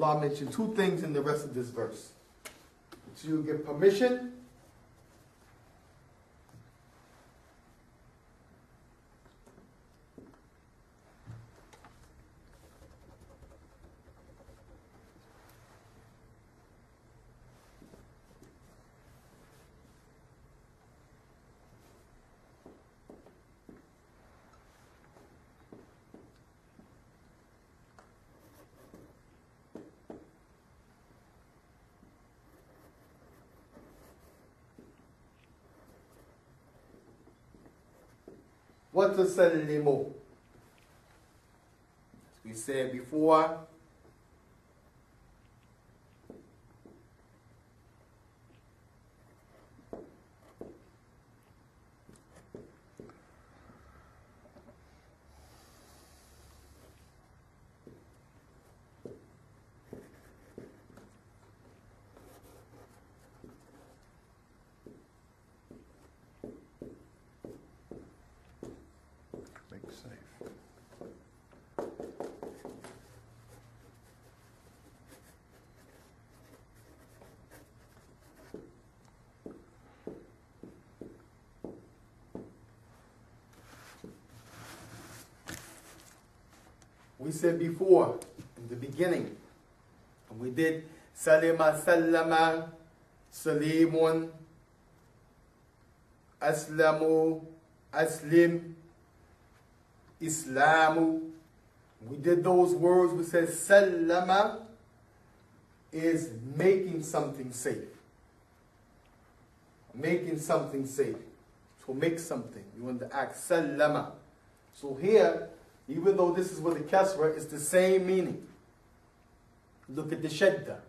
Allah mentioned two things in the rest of this verse. So you give permission, وَتُسَلِّمُوا. As we said before, we said before, in the beginning, and we did Salima, Sallama, Salimun, Aslamu, Aslim, Islamu. We did those words. We said Sallama is making something safe. Making something safe. To make something. You want to act Sallama. So here, even though this is with a kasra, it's the same meaning. Look at the shadda.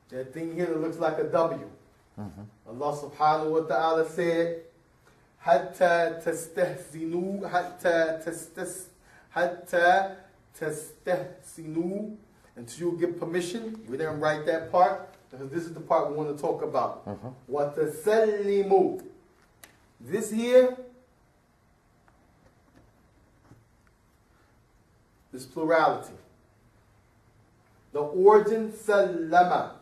That thing here that looks like a W. Allah subhanahu wa ta'ala said, حَتَّى تَسْتَحْسِنُوا حَتَّى تَسْتَحْسِنُوا. Until you give permission. We didn't write that part, because this is the part we want to talk about. وَتَسَلِّمُوا. This here is plurality. The origin, sallama.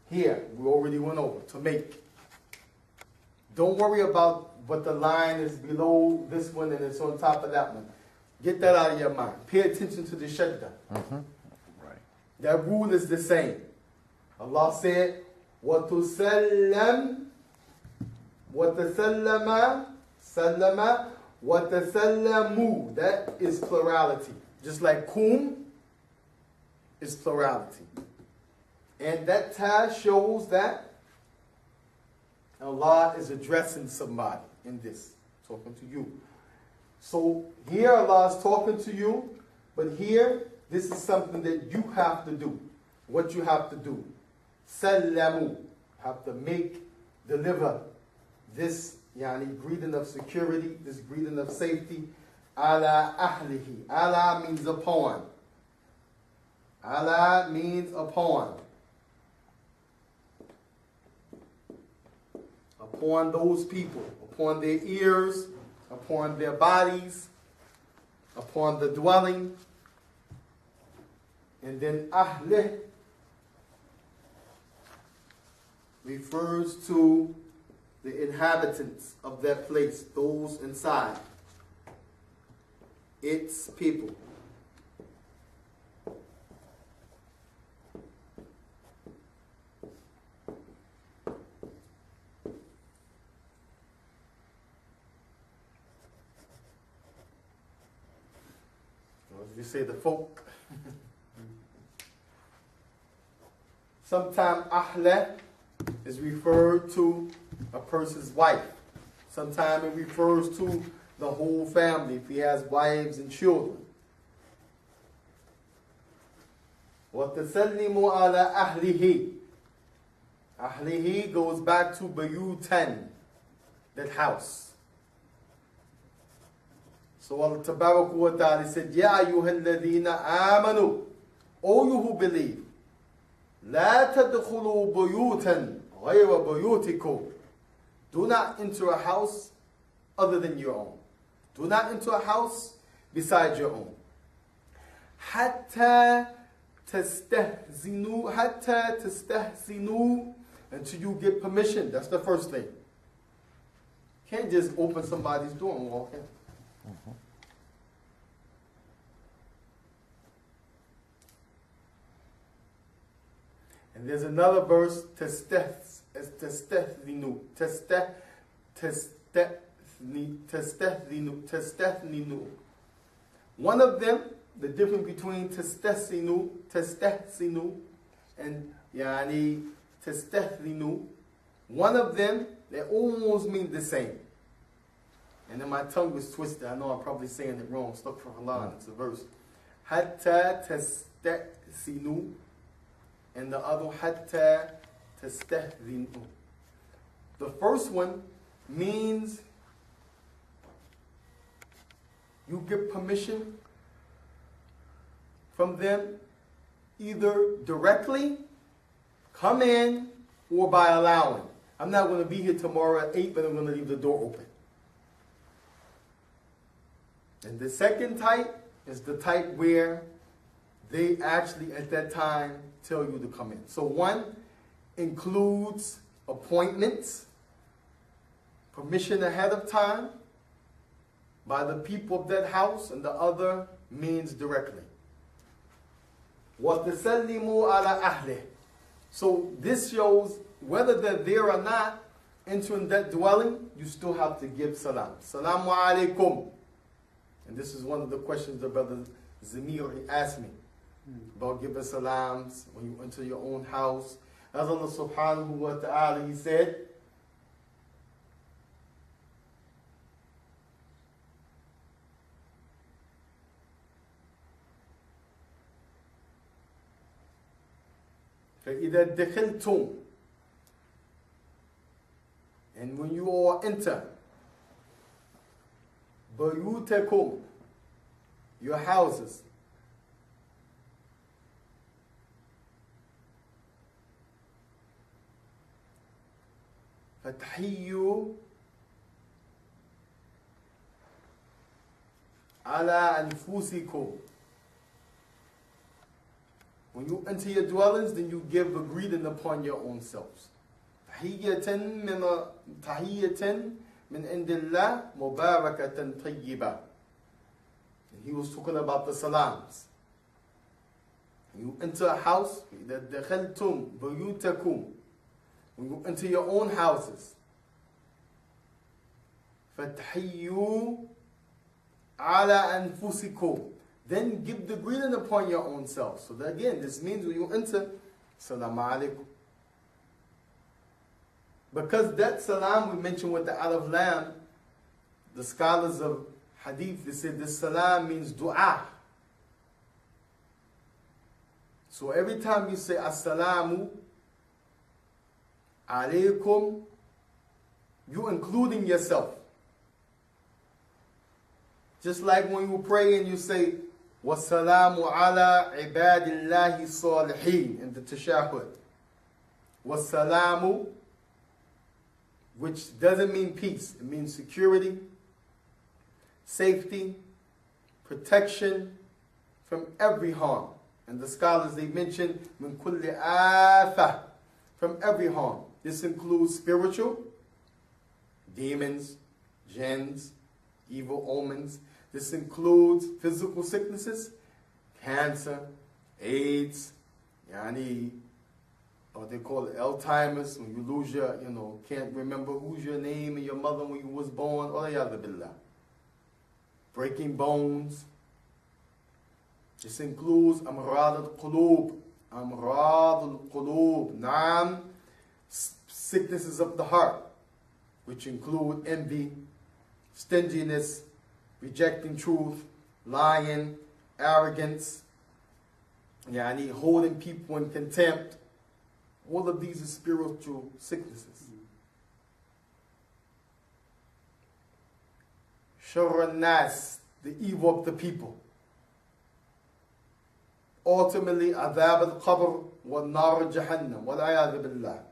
Here, we already went over, to make. Don't worry about what the line is below this one and it's on top of that one. Get that out of your mind. Pay attention to the shadda. Right. That rule is the same. Allah said, وَتُسَلَّمْ وَتَسَلَّمَ سَلَّمَ وَتَسَلَّمُوا. That is plurality. Just like kum is plurality. And that ta shows that Allah is addressing somebody in this, talking to you. So here Allah is talking to you, but here this is something that you have to do. What you have to do. Sallamu. Have to make, deliver this greeting of security, this greeting of safety. Ala ahlihi. Ala means upon. Ala means upon. Upon those people, upon their ears, upon their bodies, upon the dwelling. And then ahlih refers to the inhabitants of that place, those inside, its people. You say the folk. Sometimes ahla is referred to a person's wife. Sometimes it refers to the whole family if he has wives and children. وَتَسَلِّمُ عَلَى أَهْلِهِ. Ahlihi goes back to bayutan, that house. So Allah Tabarak wa Ta'ala said, Ya ayyuhal ladhina amanu. O you who believe. La tadkhulu buyutan ghayra buyutikum. Do not enter a house other than your own. Do not enter a house besides your own. Hatta تستهزنوا حتى تستهزنوا, until you get permission. That's the first thing. Can't just open somebody's door and walk in. And there's another verse, تستهزنوا تستهزنوا. One of them, the difference between تستهزنوا and يعني تستهزنوا, one of them, they almost mean the same. And then my tongue was twisted. I know I'm probably saying it wrong. Astaghfirullah, it's a verse. حتى تستهزنوا, and the other حتى تستهزنوا. The first one means you get permission from them either directly, come in, or by allowing. I'm not going to be here tomorrow at 8, but I'm going to leave the door open. And the second type is the type where they actually at that time tell you to come in. So one includes appointments, permission ahead of time by the people of that house, and the other means directly. وَتَسَلِّمُوا عَلَى أَهْلِهِ. So this shows whether they're there or not, entering that dwelling, you still have to give salam. Salaamu alaykum. And this is one of the questions the brother Zamir, he asked me about giving salams when you enter your own house. As Allah subhanahu wa ta'ala, he said, فَإِذَا دَخَلْتُمْ, and when you all enter, بَيُوتَكُمْ, your houses, فَتَحِيُّوا عَلَى أَنفُسِكُمْ. When you enter your dwellings, then you give a greeting upon your own selves. تحية من عند الله مباركة طيبة. He was talking about the salams. You enter a house, إذا دخلتم بيوتكم, when you enter your own houses, فَتَحِيُّوا عَلَى أَنفُسِكُمْ, then give the greeting upon your own self. So that, again, this means when you enter, Salaamu alaykum. Because that salam we mentioned with the alif lam, the scholars of hadith, they said this salam means dua. So every time you say As Salaamu, alaykum, you're including yourself. Just like when you pray and you say وَالسَّلَامُ عَلَىٰ عِبَادِ اللَّهِ الصَّالِحِينَ in the tashahhud. وَالسَّلَامُ, which doesn't mean peace. It means security, safety, protection from every harm. And the scholars, they mention مِن كُلِّ آفَةٍ, from every harm. This includes spiritual, demons, jinns, evil omens. This includes physical sicknesses, cancer, AIDS, or they call it Alzheimer's, when you lose your, can't remember who's your name and your mother when you was born, billah. Breaking bones. This includes amrad al-qulub, naam, sicknesses of the heart, which include envy, stinginess, rejecting truth, lying, arrogance, holding people in contempt. All of these are spiritual sicknesses. Sharr nas, the evil of the people. Ultimately, adhab al-qabr wa nar jahannam, wal a'yadhu billah.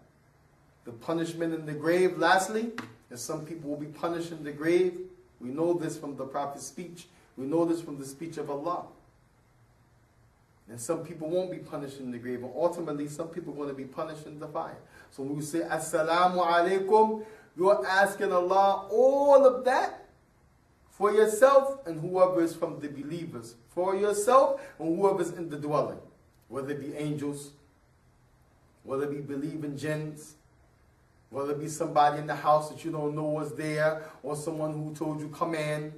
The punishment in the grave, lastly, and some people will be punished in the grave. We know this from the Prophet's speech. We know this from the speech of Allah. And some people won't be punished in the grave. And ultimately, some people are going to be punished in the fire. So when you say, As Salaamu alaykum, you're asking Allah all of that for yourself and whoever is from the believers. For yourself and whoever is in the dwelling. Whether it be angels, whether it be believing jinns, whether it be somebody in the house that you don't know was there, or someone who told you come in.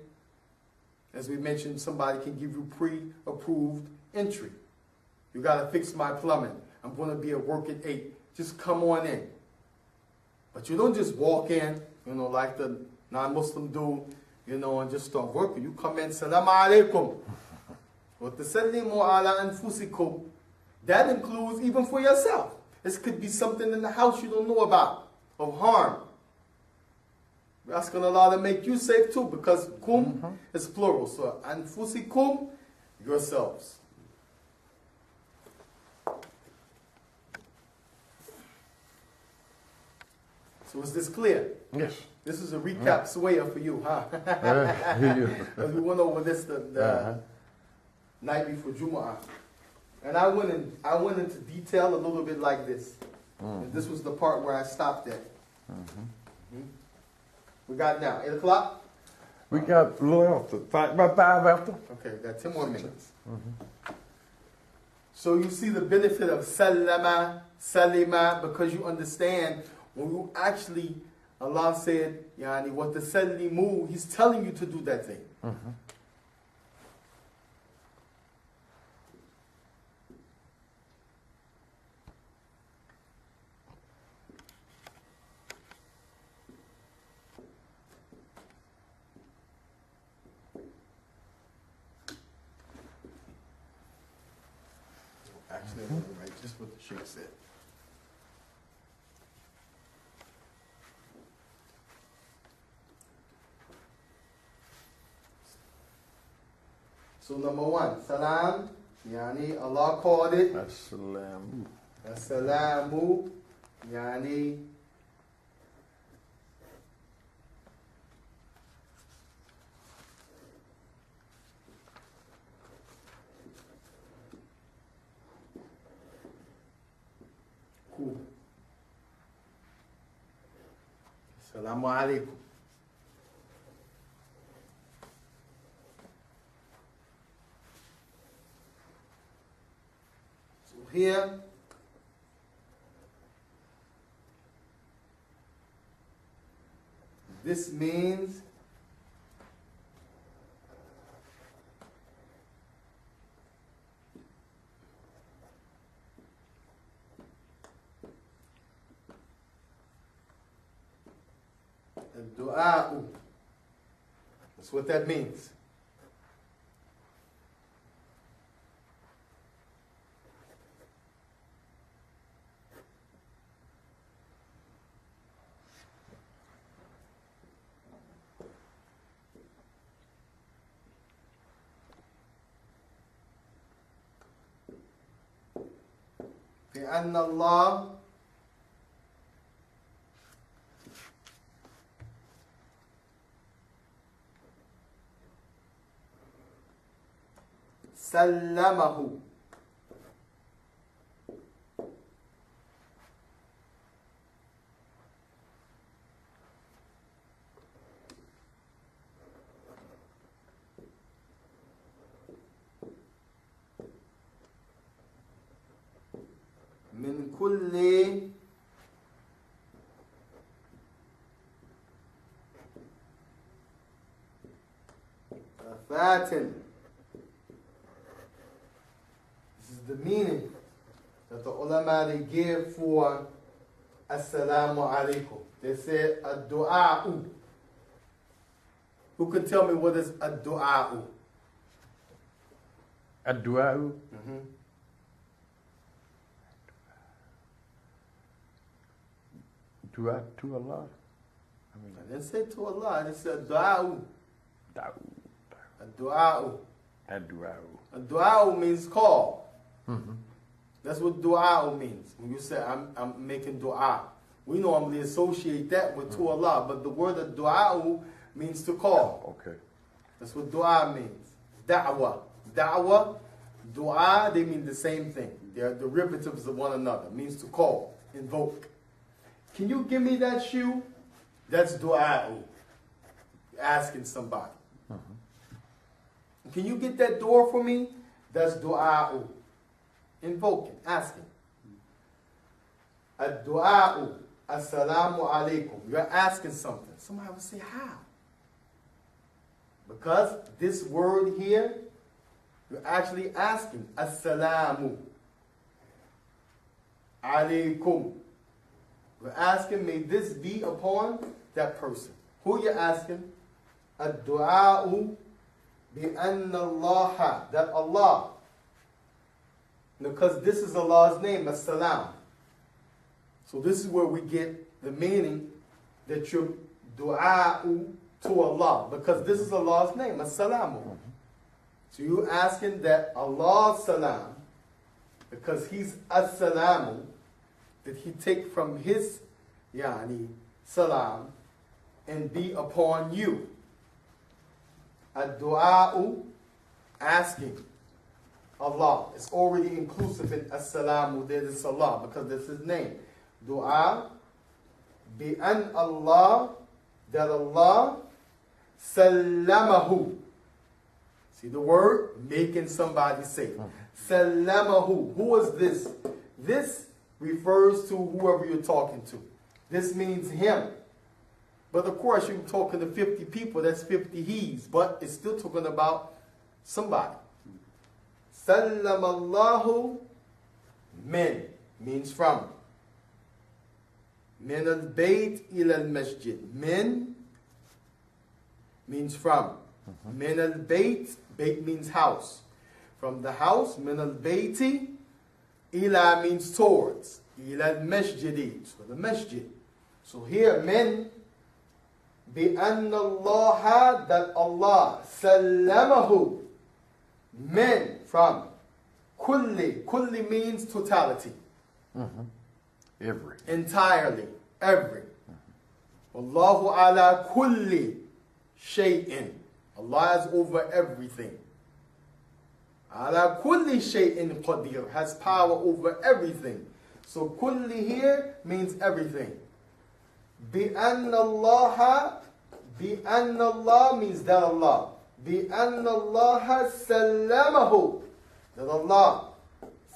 As we mentioned, somebody can give you pre-approved entry. You got to fix my plumbing. I'm going to be at work at 8. Just come on in. But you don't just walk in, like the non-Muslim do, and just start working. You come in, Salaamu alaykum. Wa tusallimu ala anfusikum. That includes even for yourself. This could be something in the house you don't know about, of harm. We're asking Allah to make you safe too, because kum is plural. So anfusikum, yourselves. So is this clear? Yes. This is a recap swaya for you, huh? Because we went over this the night before Jumu'ah. And I went into detail a little bit like this. And this was the part where I stopped at. We got now 8 o'clock? We got a little after, about 5 after. Okay, we got 10 more minutes. So you see the benefit of salama, salima, because you understand when you actually, Allah said, yani, what the sallimu, He's telling you to do that thing. Actually, I'm going to write just what the Sheikh said. So number 1, salam, yani Allah called it. As Salaamu. As Salaamu, yani cool. Assalamu alaykum. Here, this means dua. That's what that means. لأن الله سلمه من كل آفات. This is the meaning that the ulama they give for As Salaamu alaykum. They say ad-du'a. Who can tell me what is ad-du'a? Ad-du'a. Dua to Allah. I didn't say to Allah, I just said du'a. Du'a. Ad-du'a. Du'a means call. That's what du'a means. When you say I'm making du'a, we normally associate that with to Allah, but the word of du'a means to call. Okay. That's what du'a means. Da'wa. Da'wa, Dua, they mean the same thing. They are derivatives of one another. It means to call, invoke. Can you give me that shoe? That's du'a'u. Asking somebody. Can you get that door for me? That's du'a'u. Invoking, asking. Ad-du'a'u. As Salaamu, alaykum. You're asking something. Somebody would say, how? Because this word here, you're actually asking. As Salaamu, alaykum. We're asking, may this be upon that person. Who you're asking? Ad-du'a'u bi-anna Allah. That Allah. Because this is Allah's name, As Salaam. So this is where we get the meaning that you're du'a'u to Allah. Because this is Allah's name, As Salaamu. So you're asking that Allah's salam, because He's As Salaamu, that He take from His salam and be upon you. Ad-du'a'u, asking Allah. It's already inclusive in As-salamu, there is Allah, because that's His name. Dua, bi-an Allah, that Allah, salamahu. See the word? Making somebody safe. Salamahu. Who is this? This refers to whoever you're talking to. This means him. But of course, you're talking to 50 people, that's 50 he's, but it's still talking about somebody. Sallamallahu min means from. Min al-bayt ila al-masjid. Min means from. Min al-bayt, bayt means house. From the house, min al-bayti, ila means towards. Ila al-masjidi, so the masjid. So here, min, bi-anna Allah, that Allah, sallamahu, min, from. Kulli, kulli means totality. Every. Entirely, every. Allahu ala kulli shay'in. Allah is over everything. Ala kulli shay'in qadir, has power over everything. So kulli here means everything. Bi-anna Allah means that Allah. Bi-anna Allah sallamahu, that Allah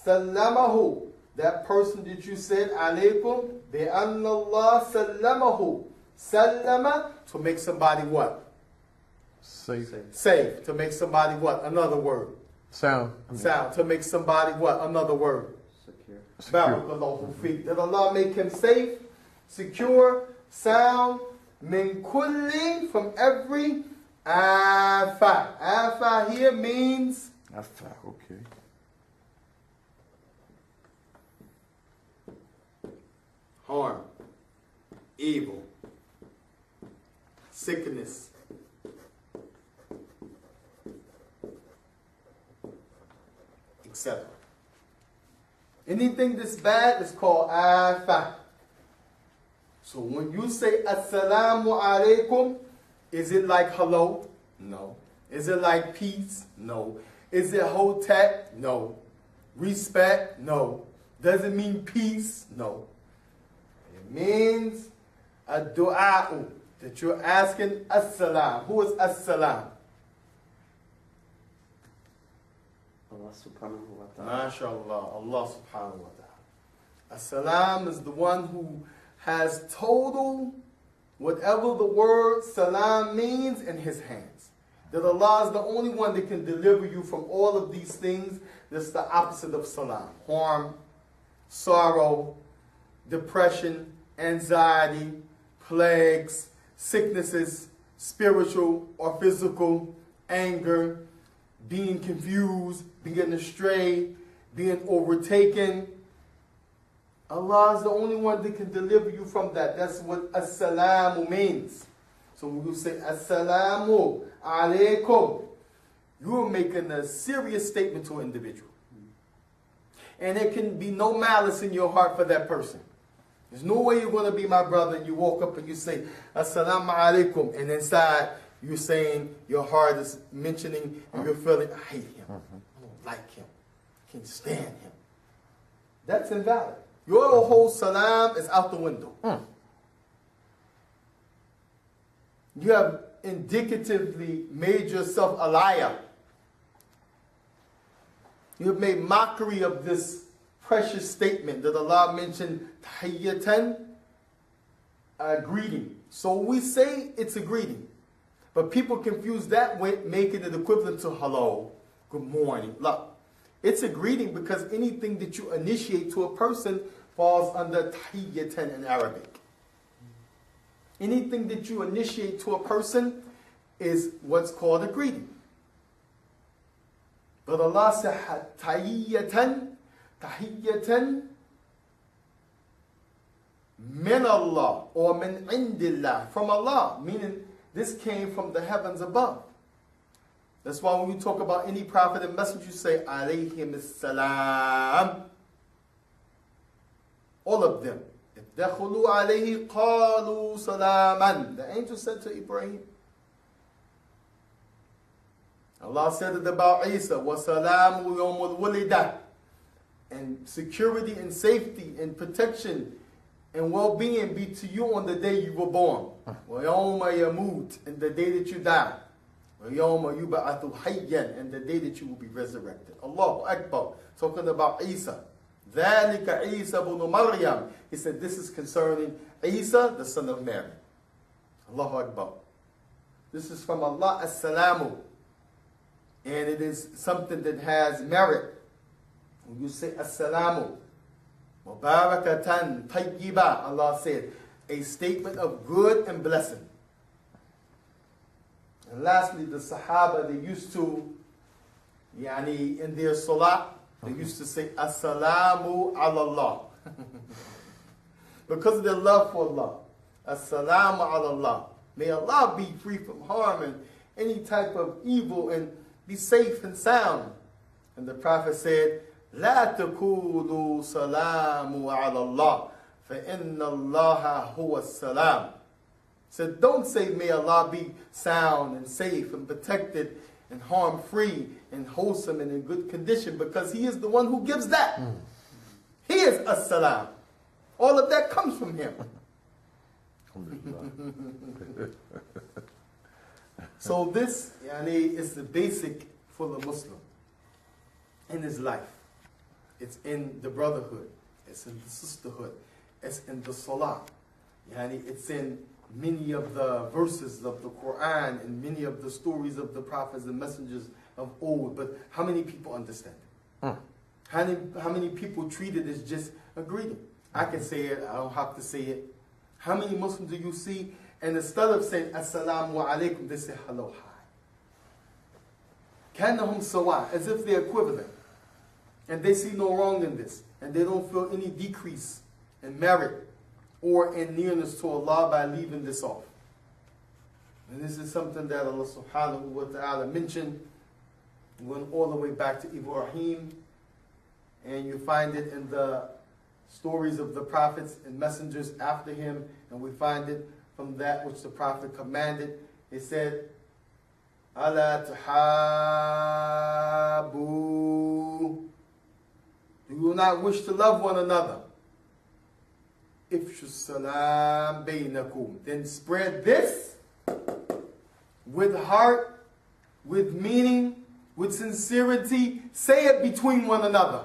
sallamahu, that person that you said alaykum, bi-anna Allah sallamahu. Sallama, to make somebody what? Safe. Safe. To make somebody what? Another word. Sound. Sound. To make somebody what? Another word. Secure. Barakallahu feek. That Allah make him safe, secure, sound, min kulli, from every afa. Afa here means Afa, okay. harm, evil, sickness, etc. Anything that's bad is called afa. So when you say As-salaamu alaykum, is it like hello? No. Is it like peace? No. Is it hotep? No. Respect? No. Does it mean peace? No. It means a du'a'u, that you're asking as-salam. Who is as-salam? Allah subhanahu wa ta'ala. MashaAllah, Allah subhanahu wa ta'ala. As-salam is the one who has total, whatever the word salam means, in his hands. That Allah is the only one that can deliver you from all of these things. That's the opposite of salam. Harm, sorrow, depression, anxiety, plagues, sicknesses, spiritual or physical, anger, being confused, being astray, being overtaken. Allah is the only one that can deliver you from that. That's what as-salamu means. So when you say as-salamu alaykum, you're making a serious statement to an individual. And there can be no malice in your heart for that person. There's no way you're going to be my brother and you walk up and you say as-salamu alaykum, and inside you're saying, your heart is mentioning and you're feeling, I hate him, I don't like him, can't stand him. That's invalid. Your whole salam is out the window. You have indicatively made yourself a liar. You have made mockery of this precious statement that Allah mentioned, tahiyyatan, a greeting. So we say it's a greeting. But people confuse that with making it equivalent to hello, good morning. Look, it's a greeting because anything that you initiate to a person falls under tahiyyatan in Arabic. Anything that you initiate to a person is what's called a greeting. But Allah said, tahiyyatan min Allah, or min indillah, from Allah, meaning this came from the heavens above. That's why when we talk about any prophet and messenger, you say, alaykum salam. All of them. دَخُلُوا عَلَيْهِ قَالُوا سَلَامًا. The angel said to Ibrahim. Allah said it about Isa, وَسَلَامُ يَوْمُ الْوُلِدَةِ. And security and safety and protection and well-being be to you on the day you were born. وَيَوْمَ يَمُوتِ. And the day that you die. وَيَوْمَ يُبْعَثُ حَيًّا. And the day that you will be resurrected. Allahu Akbar. Talking about Isa. ذَلِكَ عِيسَى بُنُ مَرْيَمَ. He said this is concerning Isa, the son of Mary. Allahu Akbar. This is from Allah, As Salaamu. And it is something that has merit. When you say As Salaamu, Mubarakatan Tayyiba, Allah said, a statement of good and blessing. And lastly, the Sahaba, they used to, in their salah, they used to say, As Salaamu ala Allah. Because of their love for Allah. As Salaamu ala Allah. May Allah be free from harm and any type of evil and be safe and sound. And the Prophet said, لا تقولوا سلام على الله فإن الله هو السلام. Said, don't say may Allah be sound and safe and protected and harm-free and wholesome and in good condition, because He is the one who gives that. He is As-Salam. All of that comes from Him. So this is the basic for the Muslim in his life. It's in the brotherhood. It's in the sisterhood. It's in the salah. It's in many of the verses of the Quran and many of the stories of the prophets and messengers of old. But how many people understand it? How many people treat it as just a greeting? I can say it. I don't have to say it. How many Muslims do you see? And instead of saying As-Salaamu alaykum, they say hello, hi. Kannahum sawa, as if they're equivalent. And they see no wrong in this. And they don't feel any decrease in merit or in nearness to Allah by leaving this off. And this is something that Allah subhanahu wa ta'ala mentioned. Went all the way back to Ibrahim. And you find it in the stories of the prophets and messengers after him. And we find it from that which the Prophet commanded. He said, Ala tuhabu. Do you not wish to love one another? Ifshu salam bainakum. Then spread this with heart, with meaning, with sincerity. Say it between one another.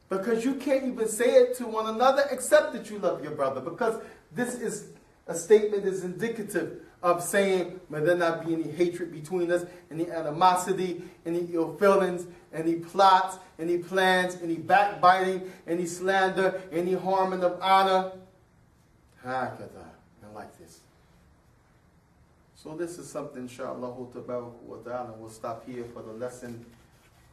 Because you can't even say it to one another except that you love your brother. Because this is a statement that is indicative of saying, may there not be any hatred between us, any animosity, any ill feelings, any plots, any plans, any backbiting, any slander, any harming of honor. And like this. So this is something, inshaAllah ta'ala, we'll stop here for the lesson.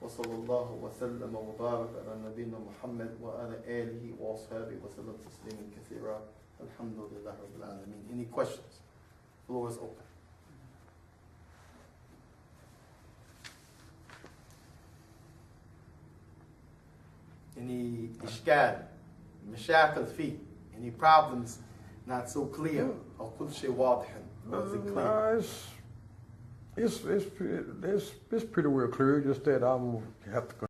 وصلى الله وسلم وبارك على نبينا محمد وعلى آله وأصحابه وسلم تسليما كثيرا. الحمد لله رب العالمين. Any questions? Floor is open. Any إشكال مشاكل فيه? Any problems not so clear? أو كل شيء واضح? Was it clear? It's pretty well clear. Just that I'm have to